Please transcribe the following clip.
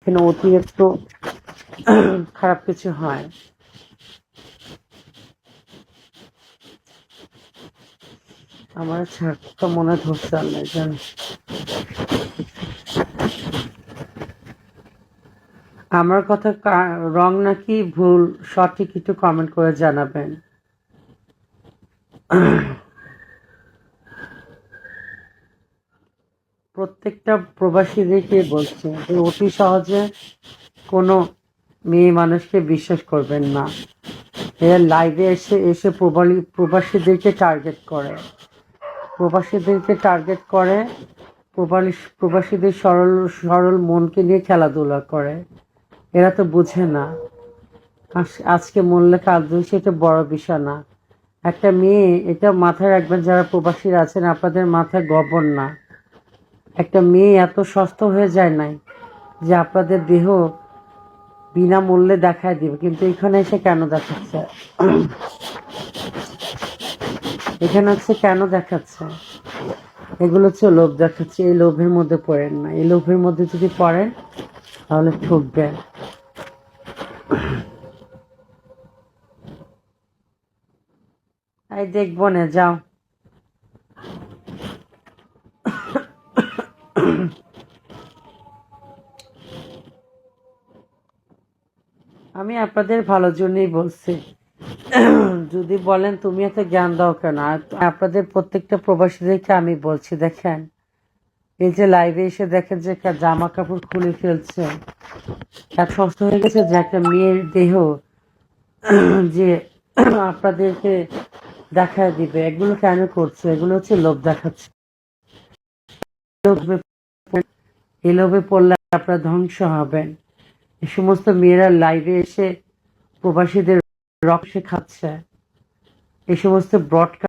এখানে অতিরিক্ত খারাপ কিছু হয়। আমার ছাড়টা মনে ধরছে আল্লাহ জানে। আমার কথা রং নাকি ভুল সঠিক একটু কমেন্ট করে জানাবেন। প্রত্যেকটা প্রবাসীদেরকে বলছে যে অতি সহজে কোনো মেয়ে মানুষকে বিশ্বাস করবেন না। এরা লাইভে এসে এসে প্রবাসীদেরকে টার্গেট করে, প্রবাসীদের সরল সরল মনকে নিয়ে খেলাধুলা করে। এরা তো বুঝে না আজকে মূল্যে কাল সেটা বড় বিষয় না। একটা মেয়ে, এটা মাথায় রাখবেন যারা প্রবাসীরা আছেন, আপনাদের মাথায় গবর না। একটা মেয়ে এত সস্তা হয়ে যায় নাই যে আপনাদের দেহ বিনামূল্যে দেখায় দিবে, কিন্তু এখানে এসে কেন দেখাচ্ছে? এখানে হচ্ছে কেন দেখাচ্ছে? এগুলো হচ্ছে লোভ দেখাচ্ছে। এই লোভের মধ্যে পড়েন না। এই লোভের মধ্যে যদি পড়েন তাহলে ঠকবেন। এই দেখবো না, যাও। আমি আপনাদের ভালোর জন্যই বলছি। যদি বলেন তুমি এত জ্ঞান দাও কেন, আপনাদের প্রত্যেকটা প্রবাসীদেরকে আমি বলছি, দেখেন এই যে লাইভে এসে দেখেন যে জামা কাপড় খুলে ফেলছে, এত সস্তা হয়ে গেছে যে একটা মেয়ের দেহ যে আপনাদেরকে দেখায় দিবে। এগুলো কেন করছে? এগুলো হচ্ছে লোভ দেখাচ্ছে। এই লোভে পড়লে আপনারা ধ্বংস হবেন। এই সমস্ত মেয়েরা লাইভে এসে প্রবাসীদের রক্ত খাচ্ছে, এই সমস্ত ব্রডকাস্ট